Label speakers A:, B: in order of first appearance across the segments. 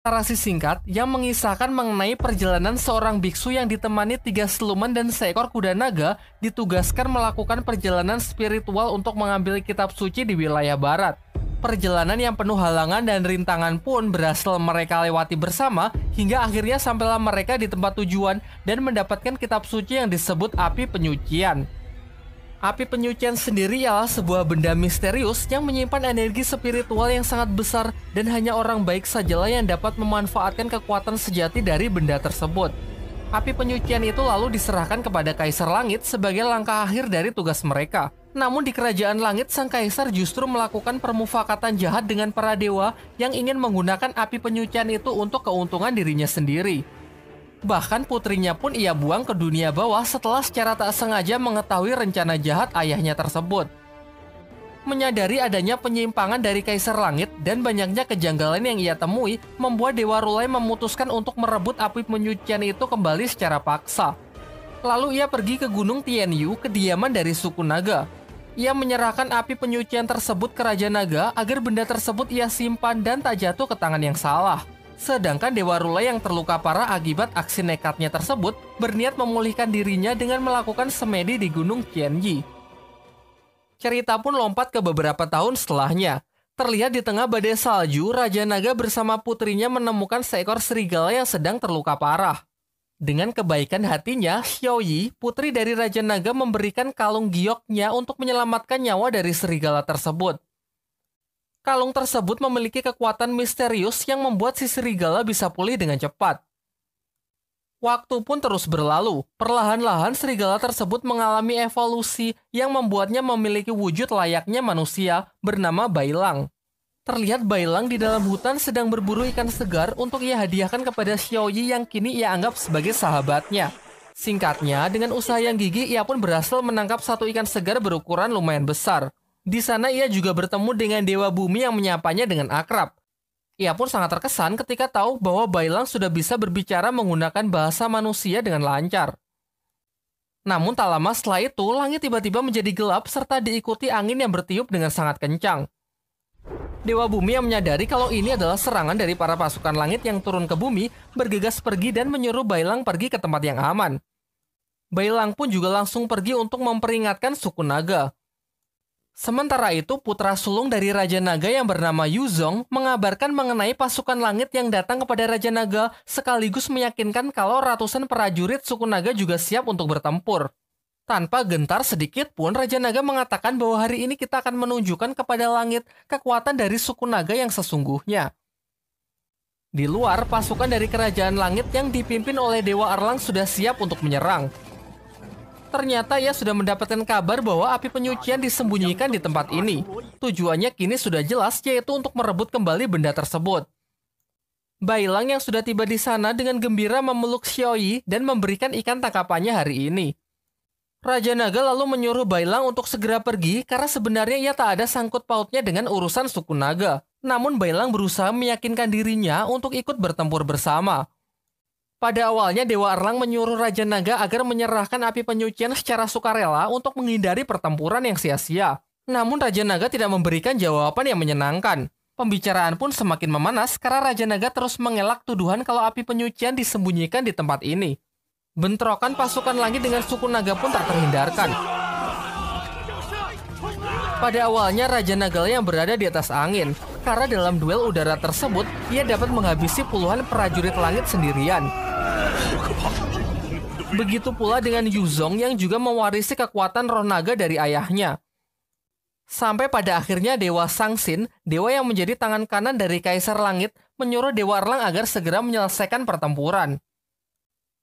A: Narasi singkat yang mengisahkan mengenai perjalanan seorang biksu yang ditemani 3 siluman dan seekor kuda naga ditugaskan melakukan perjalanan spiritual untuk mengambil kitab suci di wilayah barat. Perjalanan yang penuh halangan dan rintangan pun berhasil mereka lewati bersama hingga akhirnya sampailah mereka di tempat tujuan dan mendapatkan kitab suci yang disebut api penyucian. Api penyucian sendiri ialah sebuah benda misterius yang menyimpan energi spiritual yang sangat besar dan hanya orang baik sajalah yang dapat memanfaatkan kekuatan sejati dari benda tersebut. Api penyucian itu lalu diserahkan kepada Kaisar Langit sebagai langkah akhir dari tugas mereka. Namun di Kerajaan Langit, sang Kaisar justru melakukan permufakatan jahat dengan para dewa yang ingin menggunakan api penyucian itu untuk keuntungan dirinya sendiri. Bahkan putrinya pun ia buang ke dunia bawah setelah secara tak sengaja mengetahui rencana jahat ayahnya tersebut. Menyadari adanya penyimpangan dari Kaisar Langit dan banyaknya kejanggalan yang ia temui, membuat Dewa Rulai memutuskan untuk merebut api penyucian itu kembali secara paksa. Lalu ia pergi ke Gunung Tianyu, kediaman dari suku naga. Ia menyerahkan api penyucian tersebut ke Raja Naga agar benda tersebut ia simpan dan tak jatuh ke tangan yang salah. Sedangkan Dewa Rulai yang terluka parah akibat aksi nekatnya tersebut berniat memulihkan dirinya dengan melakukan semedi di Gunung Qianyi. Cerita pun lompat ke beberapa tahun setelahnya. Terlihat di tengah badai salju, Raja Naga bersama putrinya menemukan seekor serigala yang sedang terluka parah. Dengan kebaikan hatinya, Xiaoyi, putri dari Raja Naga, memberikan kalung gioknya untuk menyelamatkan nyawa dari serigala tersebut. Kalung tersebut memiliki kekuatan misterius yang membuat si serigala bisa pulih dengan cepat. Waktu pun terus berlalu. Perlahan-lahan serigala tersebut mengalami evolusi yang membuatnya memiliki wujud layaknya manusia bernama Bailang. Terlihat Bailang di dalam hutan sedang berburu ikan segar untuk ia hadiahkan kepada Xiaoyi yang kini ia anggap sebagai sahabatnya. Singkatnya, dengan usaha yang gigih ia pun berhasil menangkap satu ikan segar berukuran lumayan besar. Di sana ia juga bertemu dengan Dewa Bumi yang menyapanya dengan akrab. Ia pun sangat terkesan ketika tahu bahwa Bailang sudah bisa berbicara menggunakan bahasa manusia dengan lancar. Namun tak lama setelah itu, langit tiba-tiba menjadi gelap serta diikuti angin yang bertiup dengan sangat kencang. Dewa Bumi yang menyadari kalau ini adalah serangan dari para pasukan langit yang turun ke bumi, bergegas pergi dan menyuruh Bailang pergi ke tempat yang aman. Bailang pun juga langsung pergi untuk memperingatkan suku naga. Sementara itu, putra sulung dari Raja Naga yang bernama Yuzong mengabarkan mengenai pasukan langit yang datang kepada Raja Naga sekaligus meyakinkan kalau ratusan prajurit suku naga juga siap untuk bertempur. Tanpa gentar sedikit pun, Raja Naga mengatakan bahwa hari ini kita akan menunjukkan kepada langit kekuatan dari suku naga yang sesungguhnya. Di luar, pasukan dari Kerajaan Langit yang dipimpin oleh Dewa Erlang sudah siap untuk menyerang. Ternyata ia sudah mendapatkan kabar bahwa api penyucian disembunyikan di tempat ini. Tujuannya kini sudah jelas, yaitu untuk merebut kembali benda tersebut. Bailang yang sudah tiba di sana dengan gembira memeluk Xiaoyi dan memberikan ikan tangkapannya hari ini. Raja Naga lalu menyuruh Bailang untuk segera pergi karena sebenarnya ia tak ada sangkut pautnya dengan urusan suku naga. Namun Bailang berusaha meyakinkan dirinya untuk ikut bertempur bersama. Pada awalnya Dewa Erlang menyuruh Raja Naga agar menyerahkan api penyucian secara sukarela untuk menghindari pertempuran yang sia-sia. Namun Raja Naga tidak memberikan jawaban yang menyenangkan. Pembicaraan pun semakin memanas karena Raja Naga terus mengelak tuduhan kalau api penyucian disembunyikan di tempat ini. Bentrokan pasukan langit dengan suku naga pun tak terhindarkan. Pada awalnya Raja Naga yang berada di atas angin, karena dalam duel udara tersebut ia dapat menghabisi puluhan prajurit langit sendirian. Begitu pula dengan Yuzong yang juga mewarisi kekuatan roh naga dari ayahnya. Sampai pada akhirnya Dewa Sangsin, dewa yang menjadi tangan kanan dari Kaisar Langit, menyuruh Dewa Erlang agar segera menyelesaikan pertempuran.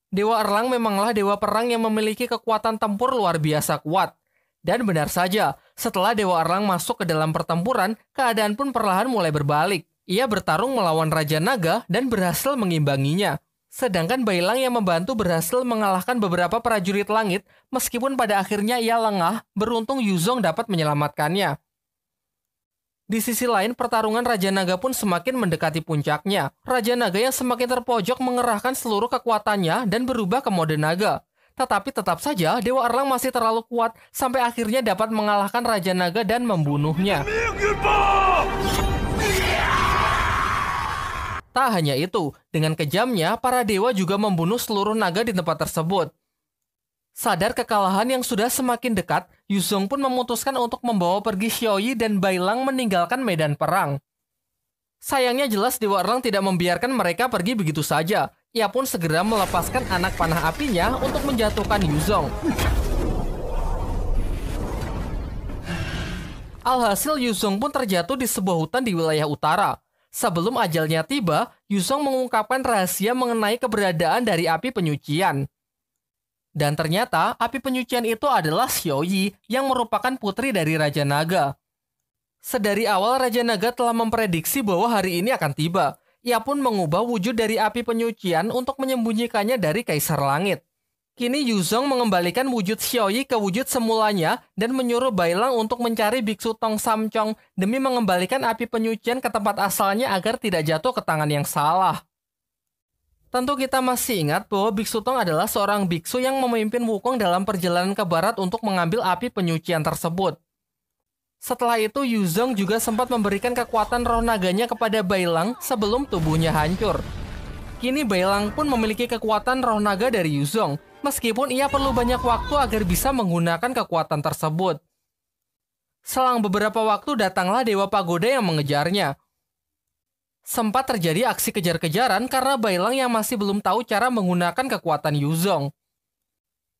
A: Dewa Erlang memanglah dewa perang yang memiliki kekuatan tempur luar biasa kuat. Dan benar saja, setelah Dewa Erlang masuk ke dalam pertempuran, keadaan pun perlahan mulai berbalik. Ia bertarung melawan Raja Naga dan berhasil mengimbanginya. Sedangkan Bailang yang membantu berhasil mengalahkan beberapa prajurit langit, meskipun pada akhirnya ia lengah, beruntung Yuzong dapat menyelamatkannya. Di sisi lain, pertarungan Raja Naga pun semakin mendekati puncaknya. Raja Naga yang semakin terpojok mengerahkan seluruh kekuatannya dan berubah ke mode naga. Tetapi tetap saja, Dewa Erlang masih terlalu kuat sampai akhirnya dapat mengalahkan Raja Naga dan membunuhnya. Tak hanya itu, dengan kejamnya, para dewa juga membunuh seluruh naga di tempat tersebut. Sadar kekalahan yang sudah semakin dekat, Yuzong pun memutuskan untuk membawa pergi Xiaoyi dan Bailang meninggalkan medan perang. Sayangnya jelas Dewa Erlang tidak membiarkan mereka pergi begitu saja. Ia pun segera melepaskan anak panah apinya untuk menjatuhkan Yuzong. Alhasil Yuzong pun terjatuh di sebuah hutan di wilayah utara. Sebelum ajalnya tiba, Yuzong mengungkapkan rahasia mengenai keberadaan dari api penyucian. Dan ternyata api penyucian itu adalah Xiaoyi yang merupakan putri dari Raja Naga. Sedari awal Raja Naga telah memprediksi bahwa hari ini akan tiba. Ia pun mengubah wujud dari api penyucian untuk menyembunyikannya dari Kaisar Langit. Kini Yuzong mengembalikan wujud Xiaoyi ke wujud semulanya dan menyuruh Bailang untuk mencari biksu Tong Samcong demi mengembalikan api penyucian ke tempat asalnya agar tidak jatuh ke tangan yang salah. Tentu kita masih ingat bahwa biksu Tong adalah seorang biksu yang memimpin Wukong dalam perjalanan ke barat untuk mengambil api penyucian tersebut. Setelah itu Yuzong juga sempat memberikan kekuatan roh naganya kepada Bailang sebelum tubuhnya hancur. Kini Bailang pun memiliki kekuatan roh naga dari Yuzong, meskipun ia perlu banyak waktu agar bisa menggunakan kekuatan tersebut. Selang beberapa waktu datanglah Dewa Pagoda yang mengejarnya. Sempat terjadi aksi kejar-kejaran karena Bailang yang masih belum tahu cara menggunakan kekuatan Yuzong.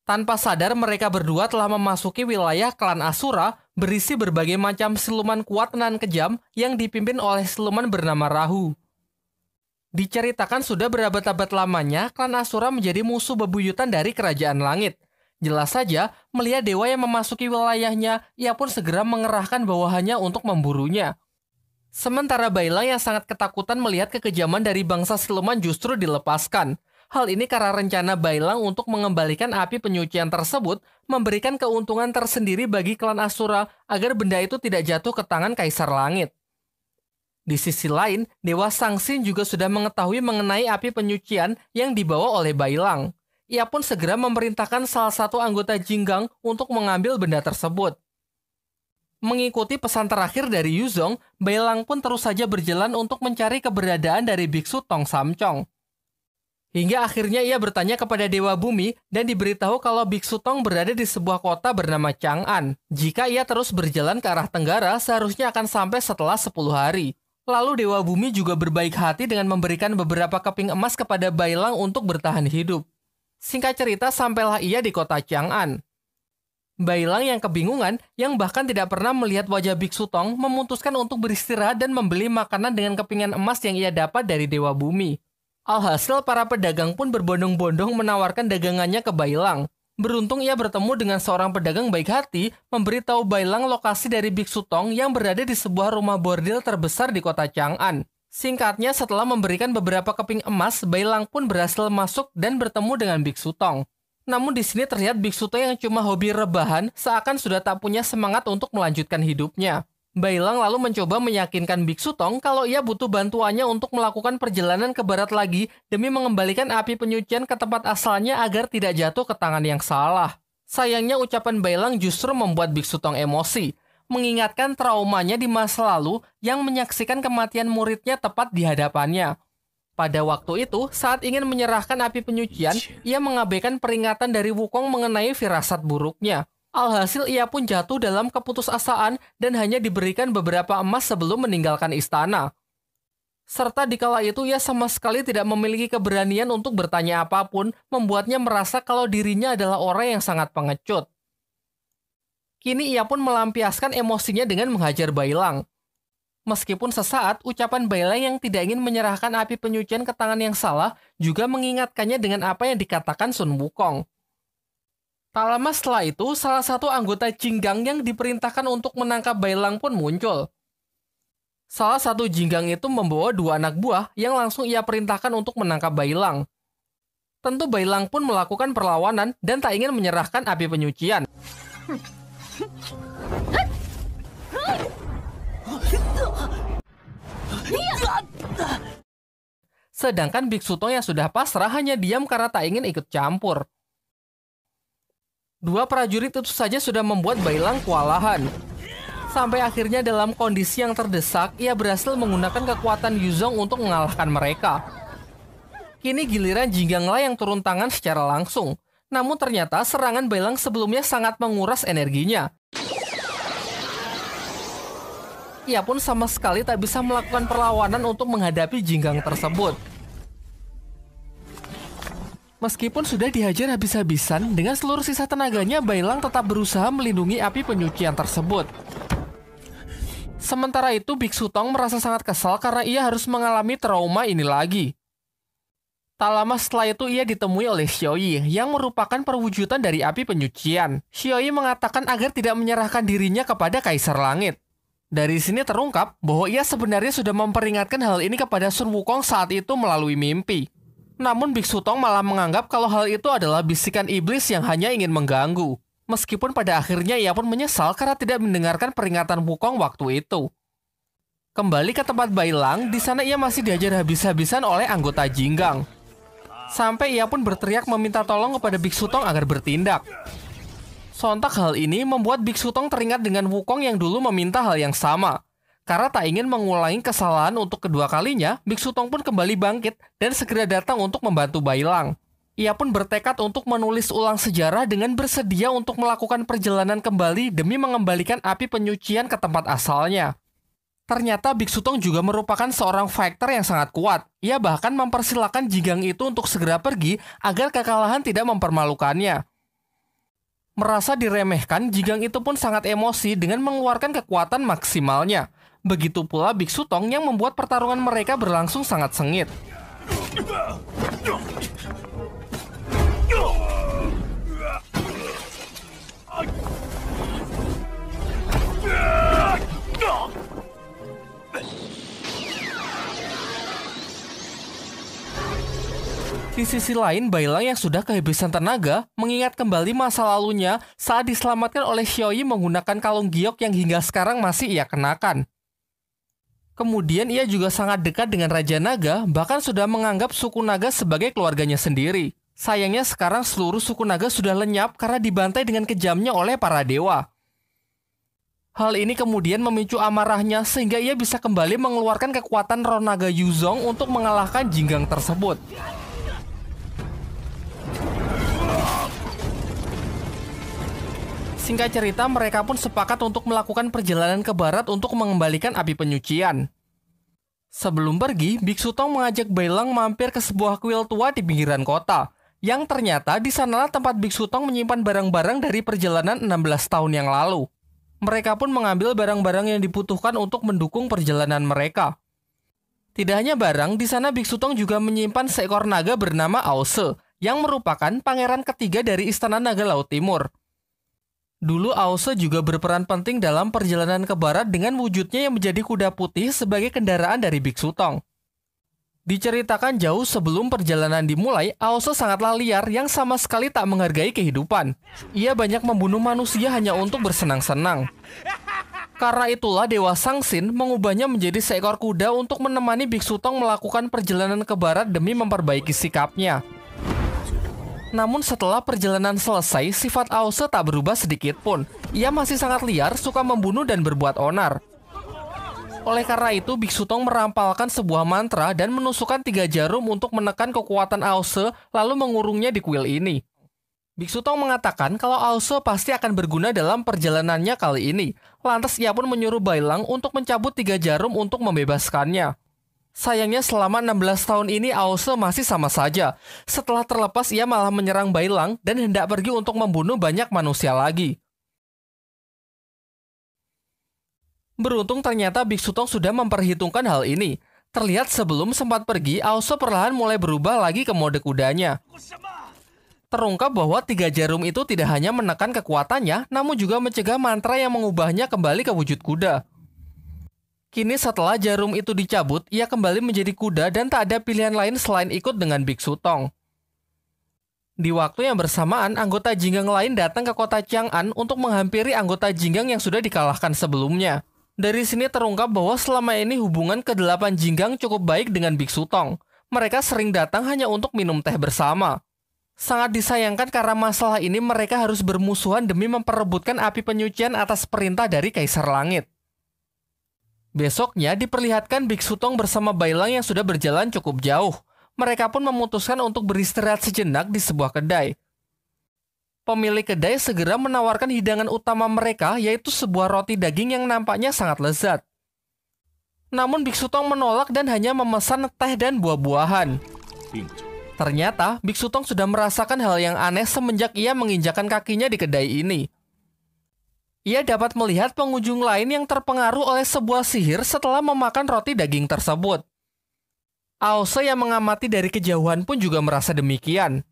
A: Tanpa sadar mereka berdua telah memasuki wilayah klan Asura berisi berbagai macam siluman kuat dan kejam yang dipimpin oleh siluman bernama Rahu. Diceritakan sudah berabad-abad lamanya, klan Asura menjadi musuh bebuyutan dari kerajaan langit. Jelas saja, melihat dewa yang memasuki wilayahnya, ia pun segera mengerahkan bawahannya untuk memburunya. Sementara Bailang yang sangat ketakutan melihat kekejaman dari bangsa siluman justru dilepaskan. Hal ini karena rencana Bailang untuk mengembalikan api penyucian tersebut memberikan keuntungan tersendiri bagi klan Asura agar benda itu tidak jatuh ke tangan Kaisar Langit. Di sisi lain, Dewa Sangsin juga sudah mengetahui mengenai api penyucian yang dibawa oleh Bailang. Ia pun segera memerintahkan salah satu anggota Jinggang untuk mengambil benda tersebut. Mengikuti pesan terakhir dari Yuzong, Bailang pun terus saja berjalan untuk mencari keberadaan dari biksu Tong Samcong. Hingga akhirnya ia bertanya kepada Dewa Bumi dan diberitahu kalau biksu Tong berada di sebuah kota bernama Chang'an. Jika ia terus berjalan ke arah tenggara, seharusnya akan sampai setelah 10 hari. Lalu Dewa Bumi juga berbaik hati dengan memberikan beberapa keping emas kepada Bailang untuk bertahan hidup. Singkat cerita, sampailah ia di kota Chang'an. Bailang yang kebingungan, yang bahkan tidak pernah melihat wajah biksu Tong, memutuskan untuk beristirahat dan membeli makanan dengan kepingan emas yang ia dapat dari Dewa Bumi. Alhasil, para pedagang pun berbondong-bondong menawarkan dagangannya ke Bailang. Beruntung ia bertemu dengan seorang pedagang baik hati, memberitahu Bailang lokasi dari biksu Tong yang berada di sebuah rumah bordil terbesar di kota Chang'an. Singkatnya, setelah memberikan beberapa keping emas, Bailang pun berhasil masuk dan bertemu dengan biksu Tong. Namun di sini terlihat biksu Tong yang cuma hobi rebahan, seakan sudah tak punya semangat untuk melanjutkan hidupnya. Bailang lalu mencoba meyakinkan biksu Tong kalau ia butuh bantuannya untuk melakukan perjalanan ke barat lagi demi mengembalikan api penyucian ke tempat asalnya agar tidak jatuh ke tangan yang salah. Sayangnya ucapan Bailang justru membuat biksu Tong emosi, mengingatkan traumanya di masa lalu yang menyaksikan kematian muridnya tepat di hadapannya. Pada waktu itu, saat ingin menyerahkan api penyucian, ia mengabaikan peringatan dari Wukong mengenai firasat buruknya. Alhasil ia pun jatuh dalam keputusasaan dan hanya diberikan beberapa emas sebelum meninggalkan istana. Serta dikala itu ia sama sekali tidak memiliki keberanian untuk bertanya apapun, membuatnya merasa kalau dirinya adalah orang yang sangat pengecut. Kini ia pun melampiaskan emosinya dengan menghajar Bailang. Meskipun sesaat, ucapan Bailang yang tidak ingin menyerahkan api penyucian ke tangan yang salah juga mengingatkannya dengan apa yang dikatakan Sun Wukong. Tak lama setelah itu, salah satu anggota Jinggang yang diperintahkan untuk menangkap Bailang pun muncul. Salah satu Jinggang itu membawa 2 anak buah yang langsung ia perintahkan untuk menangkap Bailang. Tentu Bailang pun melakukan perlawanan dan tak ingin menyerahkan api penyucian. Sedangkan biksu Tong yang sudah pasrah hanya diam karena tak ingin ikut campur. 2 prajurit itu saja sudah membuat Bailang kewalahan. Sampai akhirnya dalam kondisi yang terdesak, ia berhasil menggunakan kekuatan Yuzong untuk mengalahkan mereka. Kini giliran Jinggangla yang turun tangan secara langsung. Namun ternyata serangan Bailang sebelumnya sangat menguras energinya. Ia pun sama sekali tak bisa melakukan perlawanan untuk menghadapi Jinggang tersebut. Meskipun sudah dihajar habis-habisan, dengan seluruh sisa tenaganya, Bailang tetap berusaha melindungi api penyucian tersebut. Sementara itu, Biksu Tong merasa sangat kesal karena ia harus mengalami trauma ini lagi. Tak lama setelah itu, ia ditemui oleh Xiaoyi yang merupakan perwujudan dari api penyucian. Xiaoyi mengatakan agar tidak menyerahkan dirinya kepada Kaisar Langit. Dari sini terungkap bahwa ia sebenarnya sudah memperingatkan hal ini kepada Sun Wukong saat itu melalui mimpi. Namun Biksu Tong malah menganggap kalau hal itu adalah bisikan iblis yang hanya ingin mengganggu. Meskipun pada akhirnya ia pun menyesal karena tidak mendengarkan peringatan Wukong waktu itu. Kembali ke tempat Bailang, di sana ia masih diajar habis-habisan oleh anggota Jinggang. Sampai ia pun berteriak meminta tolong kepada Biksu Tong agar bertindak. Sontak hal ini membuat Biksu Tong teringat dengan Wukong yang dulu meminta hal yang sama. Karena tak ingin mengulangi kesalahan untuk kedua kalinya, Biksu Tong pun kembali bangkit dan segera datang untuk membantu Bailang. Ia pun bertekad untuk menulis ulang sejarah dengan bersedia untuk melakukan perjalanan kembali demi mengembalikan api penyucian ke tempat asalnya. Ternyata Biksu Tong juga merupakan seorang fighter yang sangat kuat. Ia bahkan mempersilahkan Jinggang itu untuk segera pergi agar kekalahan tidak mempermalukannya. Merasa diremehkan, Jinggang itu pun sangat emosi dengan mengeluarkan kekuatan maksimalnya. Begitu pula Biksu Tong yang membuat pertarungan mereka berlangsung sangat sengit. Di sisi lain, Bailang yang sudah kehabisan tenaga mengingat kembali masa lalunya saat diselamatkan oleh Xiaoyi menggunakan kalung giok yang hingga sekarang masih ia kenakan. Kemudian ia juga sangat dekat dengan Raja Naga, bahkan sudah menganggap suku naga sebagai keluarganya sendiri. Sayangnya sekarang seluruh suku naga sudah lenyap karena dibantai dengan kejamnya oleh para dewa. Hal ini kemudian memicu amarahnya sehingga ia bisa kembali mengeluarkan kekuatan roh naga Yuzong untuk mengalahkan Jinggang tersebut. Singkat cerita, mereka pun sepakat untuk melakukan perjalanan ke barat untuk mengembalikan api penyucian. Sebelum pergi, Biksu Tong mengajak Bailang mampir ke sebuah kuil tua di pinggiran kota, yang ternyata di sanalah tempat Biksu Tong menyimpan barang-barang dari perjalanan 16 tahun yang lalu. Mereka pun mengambil barang-barang yang dibutuhkan untuk mendukung perjalanan mereka. Tidak hanya barang, di sana Biksu Tong juga menyimpan seekor naga bernama Aose, yang merupakan pangeran ketiga dari Istana Naga Laut Timur. Dulu Aose juga berperan penting dalam perjalanan ke barat dengan wujudnya yang menjadi kuda putih sebagai kendaraan dari Biksu Tong. Diceritakan jauh sebelum perjalanan dimulai, Aose sangatlah liar yang sama sekali tak menghargai kehidupan. Ia banyak membunuh manusia hanya untuk bersenang-senang. Karena itulah Dewa Sangsin mengubahnya menjadi seekor kuda untuk menemani Biksu Tong melakukan perjalanan ke barat demi memperbaiki sikapnya. Namun setelah perjalanan selesai, sifat Aose tak berubah sedikit pun. Ia masih sangat liar, suka membunuh dan berbuat onar. Oleh karena itu, Biksu Tong merampalkan sebuah mantra dan menusukkan 3 jarum untuk menekan kekuatan Aose, lalu mengurungnya di kuil ini. Biksu Tong mengatakan kalau Aose pasti akan berguna dalam perjalanannya kali ini. Lantas ia pun menyuruh Bailang untuk mencabut 3 jarum untuk membebaskannya. Sayangnya selama 16 tahun ini Aose masih sama saja. Setelah terlepas ia malah menyerang Bailang dan hendak pergi untuk membunuh banyak manusia lagi. Beruntung ternyata Biksu Tong sudah memperhitungkan hal ini. Terlihat sebelum sempat pergi, Aose perlahan mulai berubah lagi ke mode kudanya. Terungkap bahwa 3 jarum itu tidak hanya menekan kekuatannya, namun juga mencegah mantra yang mengubahnya kembali ke wujud kuda. Kini setelah jarum itu dicabut, ia kembali menjadi kuda dan tak ada pilihan lain selain ikut dengan Biksu Tong. Di waktu yang bersamaan, anggota Jinggang lain datang ke kota Chang'an untuk menghampiri anggota Jinggang yang sudah dikalahkan sebelumnya. Dari sini terungkap bahwa selama ini hubungan ke-8 Jinggang cukup baik dengan Biksu Tong. Mereka sering datang hanya untuk minum teh bersama. Sangat disayangkan karena masalah ini mereka harus bermusuhan demi memperebutkan api penyucian atas perintah dari Kaisar Langit. Besoknya diperlihatkan Biksu Tong bersama Bailang yang sudah berjalan cukup jauh. Mereka pun memutuskan untuk beristirahat sejenak di sebuah kedai. Pemilik kedai segera menawarkan hidangan utama mereka, yaitu sebuah roti daging yang nampaknya sangat lezat. Namun Biksu Tong menolak dan hanya memesan teh dan buah-buahan. Ternyata Biksu Tong sudah merasakan hal yang aneh semenjak ia menginjakan kakinya di kedai ini. Ia dapat melihat pengunjung lain yang terpengaruh oleh sebuah sihir setelah memakan roti daging tersebut. Aose yang mengamati dari kejauhan pun juga merasa demikian.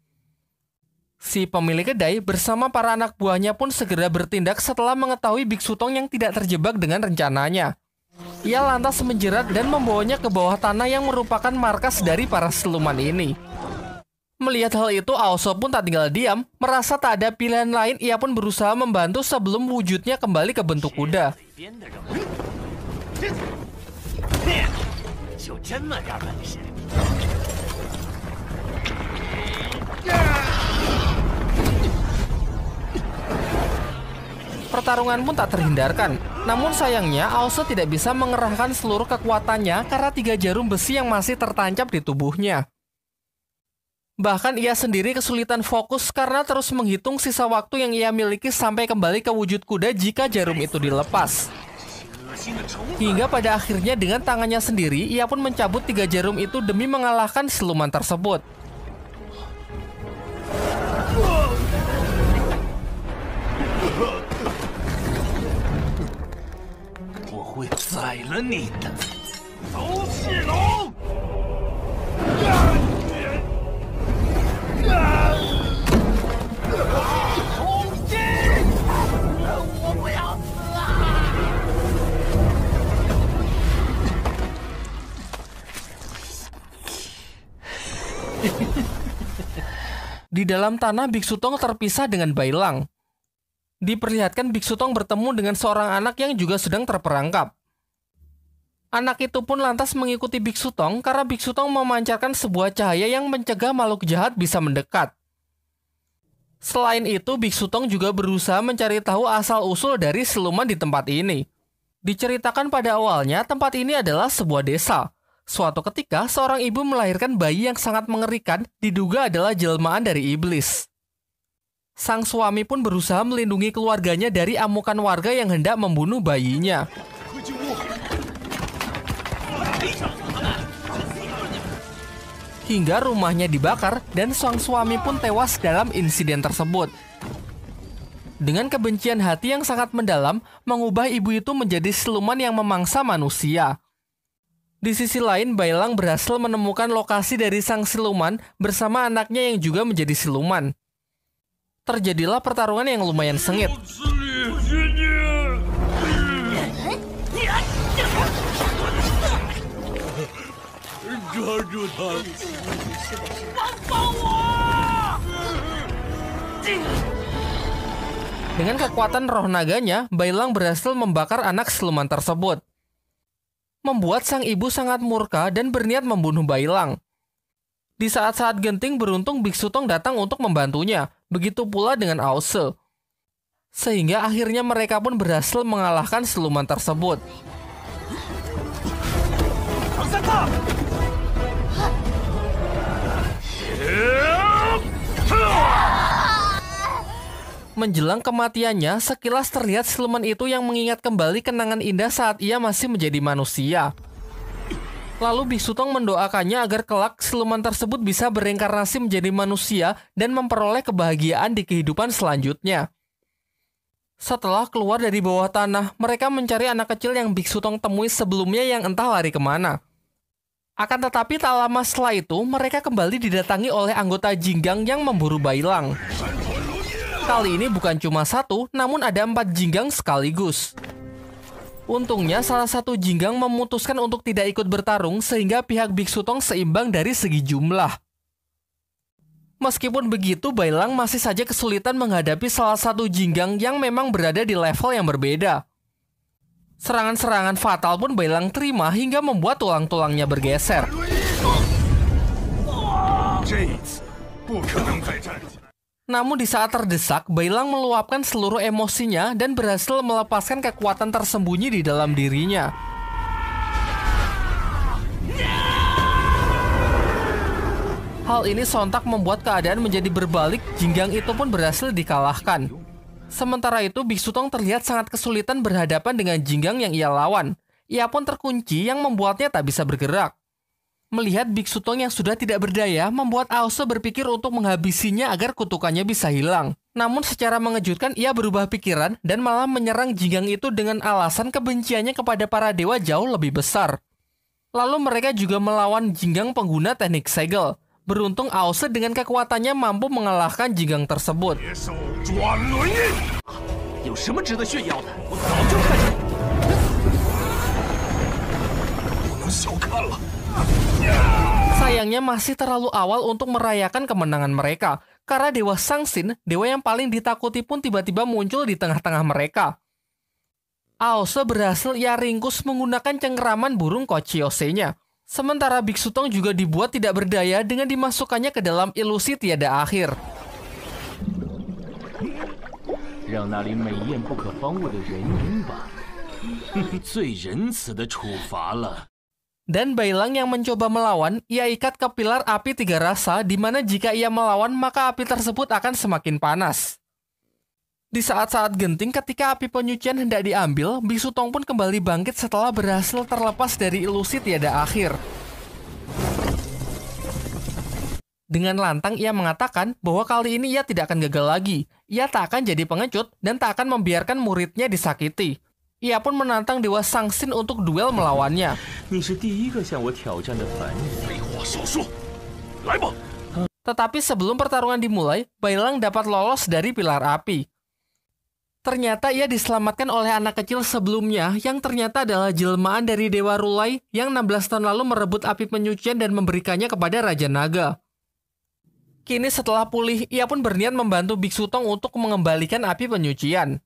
A: Si pemilik kedai bersama para anak buahnya pun segera bertindak setelah mengetahui Biksu Tong yang tidak terjebak dengan rencananya. Ia lantas menjerat dan membawanya ke bawah tanah yang merupakan markas dari para siluman ini. Melihat hal itu, Aose pun tak tinggal diam. Merasa tak ada pilihan lain, ia pun berusaha membantu sebelum wujudnya kembali ke bentuk kuda. Pertarungan pun tak terhindarkan. Namun sayangnya, Aose tidak bisa mengerahkan seluruh kekuatannya karena 3 jarum besi yang masih tertancap di tubuhnya. Bahkan ia sendiri kesulitan fokus karena terus menghitung sisa waktu yang ia miliki sampai kembali ke wujud kuda jika jarum itu dilepas. Hingga pada akhirnya dengan tangannya sendiri, ia pun mencabut 3 jarum itu demi mengalahkan siluman tersebut. Di dalam tanah, Biksu Tong terpisah dengan Bailang. Diperlihatkan Biksu Tong bertemu dengan seorang anak yang juga sedang terperangkap. Anak itu pun lantas mengikuti Biksu Tong karena Biksu Tong memancarkan sebuah cahaya yang mencegah makhluk jahat bisa mendekat. Selain itu, Biksu Tong juga berusaha mencari tahu asal-usul dari siluman di tempat ini. Diceritakan pada awalnya, tempat ini adalah sebuah desa. Suatu ketika, seorang ibu melahirkan bayi yang sangat mengerikan, diduga adalah jelmaan dari iblis. Sang suami pun berusaha melindungi keluarganya dari amukan warga yang hendak membunuh bayinya. Hingga rumahnya dibakar dan sang suami pun tewas dalam insiden tersebut. Dengan kebencian hati yang sangat mendalam, mengubah ibu itu menjadi siluman yang memangsa manusia. Di sisi lain, Bailang berhasil menemukan lokasi dari sang siluman bersama anaknya yang juga menjadi siluman. Terjadilah pertarungan yang lumayan sengit. Dengan kekuatan roh naganya, Bailang berhasil membakar anak siluman tersebut. Membuat sang ibu sangat murka dan berniat membunuh Bailang. Di saat-saat genting beruntung Biksu Tong datang untuk membantunya, begitu pula dengan Aose. Sehingga akhirnya mereka pun berhasil mengalahkan siluman tersebut. Menjelang kematiannya, sekilas terlihat siluman itu yang mengingat kembali kenangan indah saat ia masih menjadi manusia. Lalu Biksu Tong mendoakannya agar kelak siluman tersebut bisa bereinkarnasi menjadi manusia dan memperoleh kebahagiaan di kehidupan selanjutnya. Setelah keluar dari bawah tanah, mereka mencari anak kecil yang Biksu Tong temui sebelumnya yang entah lari kemana. Akan tetapi tak lama setelah itu, mereka kembali didatangi oleh anggota Jinggang yang memburu Bailang. Kali ini bukan cuma 1, namun ada 4 Jinggang sekaligus. Untungnya salah satu Jinggang memutuskan untuk tidak ikut bertarung sehingga pihak Biksu Tong seimbang dari segi jumlah. Meskipun begitu, Bailang masih saja kesulitan menghadapi salah satu Jinggang yang memang berada di level yang berbeda. Serangan-serangan fatal pun Bailang terima hingga membuat tulang-tulangnya bergeser. Namun di saat terdesak, Bailang meluapkan seluruh emosinya dan berhasil melepaskan kekuatan tersembunyi di dalam dirinya. Hal ini sontak membuat keadaan menjadi berbalik, Jinggang itu pun berhasil dikalahkan. Sementara itu, Biksu Tong terlihat sangat kesulitan berhadapan dengan Jinggang yang ia lawan. Ia pun terkunci yang membuatnya tak bisa bergerak. Melihat Biksu Tong yang sudah tidak berdaya, membuat Aosu berpikir untuk menghabisinya agar kutukannya bisa hilang. Namun secara mengejutkan ia berubah pikiran dan malah menyerang Jinggang itu dengan alasan kebenciannya kepada para dewa jauh lebih besar. Lalu mereka juga melawan Jinggang pengguna teknik segel. Beruntung Aosu dengan kekuatannya mampu mengalahkan Jinggang tersebut. Sayangnya masih terlalu awal untuk merayakan kemenangan mereka, karena Dewa Sangsin, dewa yang paling ditakuti pun tiba-tiba muncul di tengah-tengah mereka. Aosu berhasil ia ringkus menggunakan cengkeraman burung Kochiyose-nya. Sementara Biksu Tong juga dibuat tidak berdaya dengan dimasukkannya ke dalam ilusi tiada akhir. Dan Bailang yang mencoba melawan, ia ikat ke pilar api tiga rasa, di mana jika ia melawan maka api tersebut akan semakin panas. Di saat-saat genting ketika api penyucian hendak diambil, Biksu Tong pun kembali bangkit setelah berhasil terlepas dari ilusi tiada akhir. Dengan lantang ia mengatakan bahwa kali ini ia tidak akan gagal lagi. Ia tak akan jadi pengecut dan tak akan membiarkan muridnya disakiti. Ia pun menantang Dewa Sangsin untuk duel melawannya. Tetapi sebelum pertarungan dimulai, Bailang dapat lolos dari pilar api. Ternyata ia diselamatkan oleh anak kecil sebelumnya yang ternyata adalah jelmaan dari Dewa Rulai yang 16 tahun lalu merebut api penyucian dan memberikannya kepada Raja Naga. Kini setelah pulih, ia pun berniat membantu Biksu Tong untuk mengembalikan api penyucian.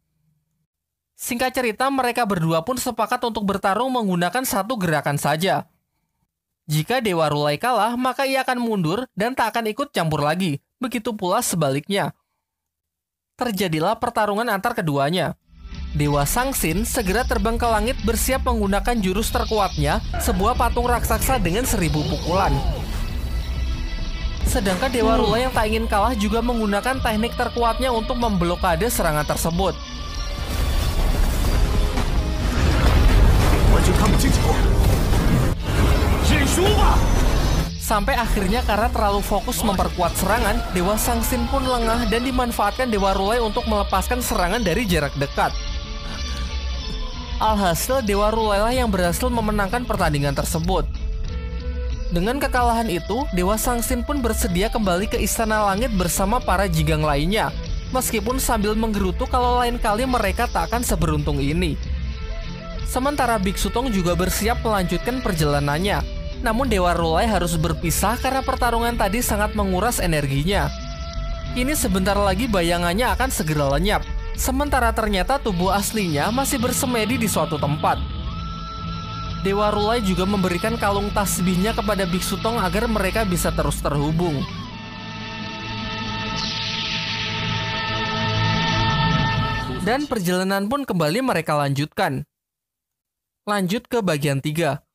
A: Singkat cerita, mereka berdua pun sepakat untuk bertarung menggunakan satu gerakan saja. Jika Dewa Rulai kalah, maka ia akan mundur dan tak akan ikut campur lagi. Begitu pula sebaliknya. Terjadilah pertarungan antar keduanya. Dewa Sangsin segera terbang ke langit bersiap menggunakan jurus terkuatnya, sebuah patung raksasa dengan 1000 pukulan. Sedangkan Dewa Rulai yang tak ingin kalah juga menggunakan teknik terkuatnya untuk memblokade serangan tersebut. Sampai akhirnya karena terlalu fokus memperkuat serangan, Dewa Sangsin pun lengah dan dimanfaatkan Dewa Rulai untuk melepaskan serangan dari jarak dekat. Alhasil Dewa Rulai lah yang berhasil memenangkan pertandingan tersebut. Dengan kekalahan itu, Dewa Sangsin pun bersedia kembali ke Istana Langit bersama para jinggang lainnya, meskipun sambil menggerutu kalau lain kali mereka tak akan seberuntung ini. Sementara Biksu Tong juga bersiap melanjutkan perjalanannya. Namun Dewa Rulai harus berpisah karena pertarungan tadi sangat menguras energinya. Kini sebentar lagi bayangannya akan segera lenyap. Sementara ternyata tubuh aslinya masih bersemedi di suatu tempat. Dewa Rulai juga memberikan kalung tasbihnya kepada Biksu Tong agar mereka bisa terus terhubung. Dan perjalanan pun kembali mereka lanjutkan. Lanjut ke bagian 3.